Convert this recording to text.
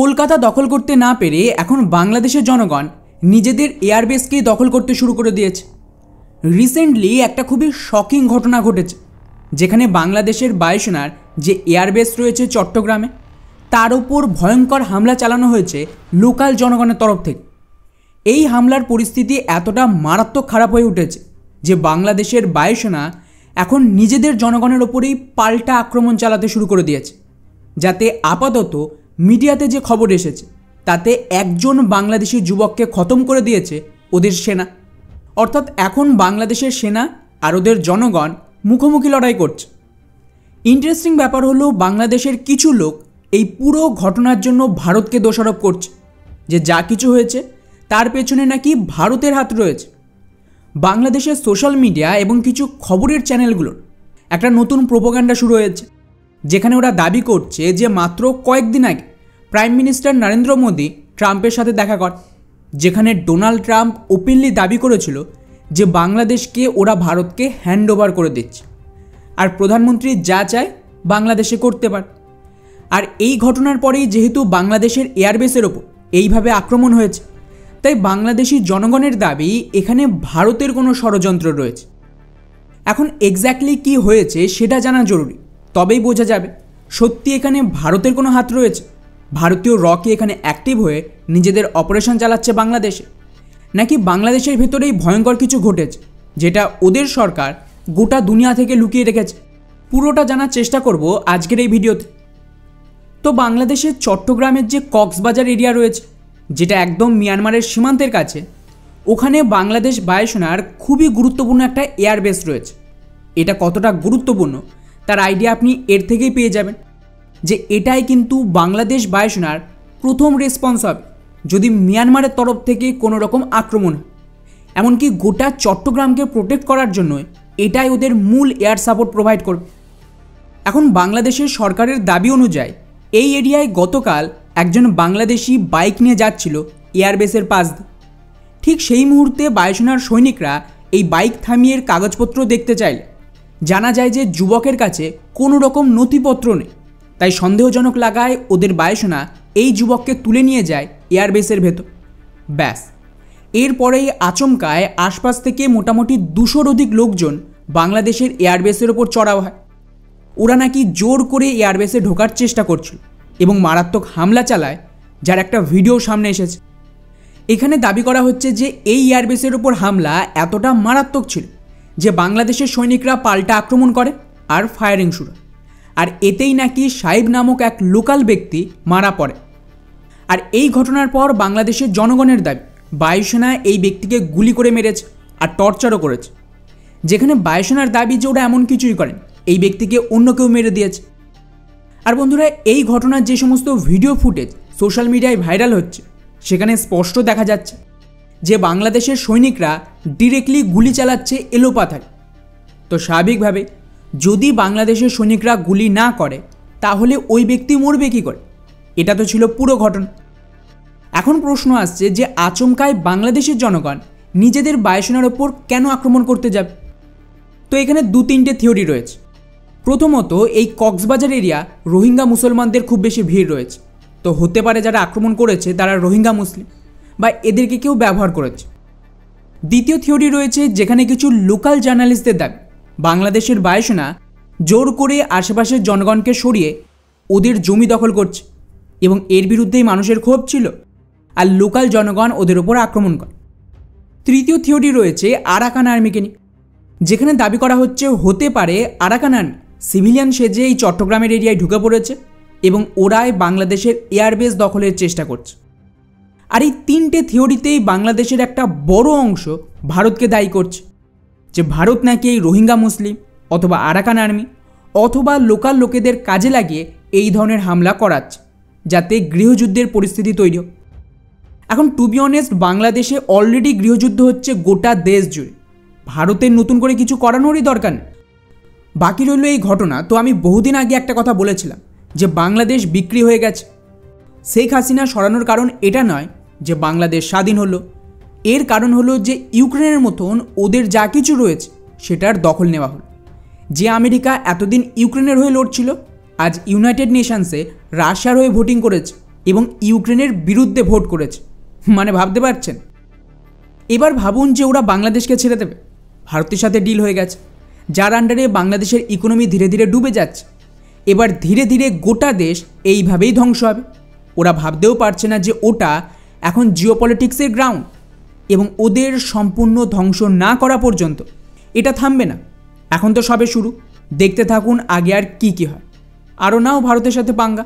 কলকাতা দখল করতে না পেরে এখন বাংলাদেশের জনগণ নিজেদের এয়ারবেসকেই দখল করতে শুরু করে দিয়েছে। রিসেন্টলি একটা খুবই শকিং ঘটনা ঘটেছে, যেখানে বাংলাদেশের বায়ুসেনার যে এয়ারবেস রয়েছে চট্টগ্রামে, তার ওপর ভয়ঙ্কর হামলা চালানো হয়েছে লোকাল জনগণের তরফ থেকে। এই হামলার পরিস্থিতি এতটা মারাত্মক খারাপ হয়ে উঠেছে যে বাংলাদেশের বায়ুসেনা এখন নিজেদের জনগণের ওপরেই পাল্টা আক্রমণ চালাতে শুরু করে দিয়েছে, যাতে আপাতত মিডিয়াতে যে খবর এসেছে তাতে একজন বাংলাদেশি যুবককে খতম করে দিয়েছে ওদের সেনা। অর্থাৎ এখন বাংলাদেশের সেনা আর ওদের জনগণ মুখোমুখি লড়াই করছে। ইন্টারেস্টিং ব্যাপার হলো, বাংলাদেশের কিছু লোক এই পুরো ঘটনার জন্য ভারতকে দোষারোপ করছে যে যা কিছু হয়েছে তার পেছনে নাকি ভারতের হাত রয়েছে। বাংলাদেশের সোশ্যাল মিডিয়া এবং কিছু খবরের চ্যানেলগুলোর একটা নতুন প্রোপাগান্ডা শুরু হয়েছে, যেখানে ওরা দাবি করছে যে মাত্র কয়েকদিন আগে প্রাইম মিনিস্টার নরেন্দ্র মোদী ট্রাম্পের সাথে দেখা করে, যেখানে ডোনাল্ড ট্রাম্প ওপেনলি দাবি করেছিল যে বাংলাদেশকে ওরা ভারতকে হ্যান্ড ওভার করে দিচ্ছে, আর প্রধানমন্ত্রী যা চায় বাংলাদেশে করতে পারে। আর এই ঘটনার পরেই যেহেতু বাংলাদেশের এয়ারবেসের ওপর এইভাবে আক্রমণ হয়েছে, তাই বাংলাদেশি জনগণের দাবি এখানে ভারতের কোনো ষড়যন্ত্র রয়েছে। এখন এক্স্যাক্টলি কী হয়েছে সেটা জানা জরুরি, তবেই বোঝা যাবে সত্যি এখানে ভারতের কোনো হাত রয়েছে, ভারতীয় রকি এখানে অ্যাক্টিভ হয়ে নিজেদের অপারেশন চালাচ্ছে বাংলাদেশে, নাকি বাংলাদেশের ভেতরেই ভয়ঙ্কর কিছু ঘটেছে যেটা ওদের সরকার গোটা দুনিয়া থেকে লুকিয়ে রেখেছে। পুরোটা জানার চেষ্টা করব আজকের এই ভিডিওতে। তো বাংলাদেশের চট্টগ্রামের যে কক্সবাজার এরিয়া রয়েছে, যেটা একদম মিয়ানমারের সীমান্তের কাছে, ওখানে বাংলাদেশ বায়ুসেনার খুবই গুরুত্বপূর্ণ একটা এয়ারবেস রয়েছে। এটা কতটা গুরুত্বপূর্ণ তার আইডিয়া আপনি এর থেকেই পেয়ে যাবেন, যে এটাই কিন্তু বাংলাদেশ বায়ুসেনার প্রথম রেসপন্স হবে যদি মিয়ানমারের তরফ থেকে কোনো রকম আক্রমণ হয়। এমনকি গোটা চট্টগ্রামকে প্রোটেক্ট করার জন্য এটাই ওদের মূল এয়ার সাপোর্ট প্রোভাইড করবে। এখন বাংলাদেশের সরকারের দাবি অনুযায়ী এই এরিয়ায় গতকাল একজন বাংলাদেশি বাইক নিয়ে যাচ্ছিল এয়ারবেসের পাশ দিয়ে। ঠিক সেই মুহূর্তে বায়ুসেনার সৈনিকরা এই বাইক থামিয়ে কাগজপত্র দেখতে চাইলে জানা যায় যে যুবকের কাছে কোনো রকম নথিপত্র নেই, তাই সন্দেহজনক লাগায় ওদের বায়ুসেনা এই যুবককে তুলে নিয়ে যায় এয়ারবেসের ভেতর। ব্যাস, এরপরেই আচমকায় আশপাশ থেকে মোটামুটি 200-র অধিক লোকজন বাংলাদেশের এয়ারবেসের ওপর চড়াও হয়। ওরা নাকি জোর করে এয়ারবেসে ঢোকার চেষ্টা করছিল এবং মারাত্মক হামলা চালায়, যার একটা ভিডিও সামনে এসেছে। এখানে দাবি করা হচ্ছে যে এই এয়ারবেসের ওপর হামলা এতটা মারাত্মক ছিল যে বাংলাদেশের সৈনিকরা পাল্টা আক্রমণ করে আর ফায়ারিং শুরু, আর এতেই নাকি সাহেব নামক এক লোকাল ব্যক্তি মারা পড়ে। আর এই ঘটনার পর বাংলাদেশের জনগণের দাবি বায়ুসেনা এই ব্যক্তিকে গুলি করে মেরেছে আর টর্চারও করেছে, যেখানে বায়ুসেনার দাবি যে ওরা এমন কিছুই করেন, এই ব্যক্তিকে অন্য কেউ মেরে দিয়েছে। আর বন্ধুরা, এই ঘটনার যে সমস্ত ভিডিও ফুটেজ সোশ্যাল মিডিয়ায় ভাইরাল হচ্ছে, সেখানে স্পষ্ট দেখা যাচ্ছে যে বাংলাদেশের সৈনিকরা ডিরেক্টলি গুলি চালাচ্ছে এলোপাথারি। তো স্বাভাবিকভাবে যদি বাংলাদেশের সৈনিকরা গুলি না করে তাহলে ওই ব্যক্তি মরবে কী করে? এটা তো ছিল পুরো ঘটনা। এখন প্রশ্ন আসছে যে আচমকায় বাংলাদেশের জনগণ নিজেদের বায়ুসেনার ওপর কেন আক্রমণ করতে যাবে? তো এখানে 2-3টে থিওরি রয়েছে। প্রথমত, এই কক্সবাজার এরিয়া রোহিঙ্গা মুসলমানদের খুব বেশি ভিড় রয়েছে, তো হতে পারে যারা আক্রমণ করেছে তারা রোহিঙ্গা মুসলিম বা এদেরকে কেউ ব্যবহার করেছে। দ্বিতীয় থিওরি রয়েছে, যেখানে কিছু লোকাল জার্নালিস্টদের দাবি বাংলাদেশের বায়ুসেনা জোর করে আশেপাশের জনগণকে সরিয়ে ওদের জমি দখল করছে এবং এর বিরুদ্ধেই মানুষের ক্ষোভ ছিল, আর লোকাল জনগণ ওদের ওপর আক্রমণ করে। তৃতীয় থিওরি রয়েছে আরাকান আর্মিকে নিয়ে, যেখানে দাবি করা হচ্ছে হতে পারে আরাকান আর্মি সিভিলিয়ান সেজে এই চট্টগ্রামের এরিয়ায় ঢুকে পড়েছে এবং ওরাই বাংলাদেশের এয়ারবেস দখলের চেষ্টা করছে। আর এই 3টে থিওরিতেই বাংলাদেশের একটা বড় অংশ ভারতকে দায়ী করছে, যে ভারত নাকি এই রোহিঙ্গা মুসলিম অথবা আরাকান আর্মি অথবা লোকাল লোকেদের কাজে লাগিয়ে এই ধরনের হামলা করাচ্ছে, যাতে গৃহযুদ্ধের পরিস্থিতি তৈরি হোক। এখন টু বি অনেস্ট, বাংলাদেশে অলরেডি গৃহযুদ্ধ হচ্ছে গোটা দেশ জুড়ে, ভারতের নতুন করে কিছু করানোরই দরকার নেই। বাকি রইল এই ঘটনা। তো আমি বহুদিন আগে একটা কথা বলেছিলাম যে বাংলাদেশ বিক্রি হয়ে গেছে। শেখ হাসিনা সরানোর কারণ এটা নয় যে বাংলাদেশ স্বাধীন হলো, এর কারণ হলো যে ইউক্রেনের মতন ওদের যা কিছু রয়েছে সেটার দখল নেওয়া হলো। যে আমেরিকা এতদিন ইউক্রেনের হয়ে লড়ছিল, আজ ইউনাইটেড নেশনসে রাশিয়ার হয়ে ভোটিং করেছে এবং ইউক্রেনের বিরুদ্ধে ভোট করেছে। মানে ভাবতে পারছেন? এবার ভাবুন যে ওরা বাংলাদেশকে ছেড়ে দেবে। ভারতের সাথে ডিল হয়ে গেছে, যার আন্ডারে বাংলাদেশের ইকোনমি ধীরে ধীরে ডুবে যাচ্ছে। এবার ধীরে ধীরে গোটা দেশ এইভাবেই ধ্বংস হবে। ওরা ভাবতেও পারছে না যে ওটা এখন জিওপলিটিক্সের গ্রাউন্ড, এবং ওদের সম্পূর্ণ ধ্বংস না করা পর্যন্ত এটা থামবে না। এখন তো সবে শুরু, দেখতে থাকুন আগে আর কি হয়। আরও নাও ভারতের সাথে পাঙ্গা।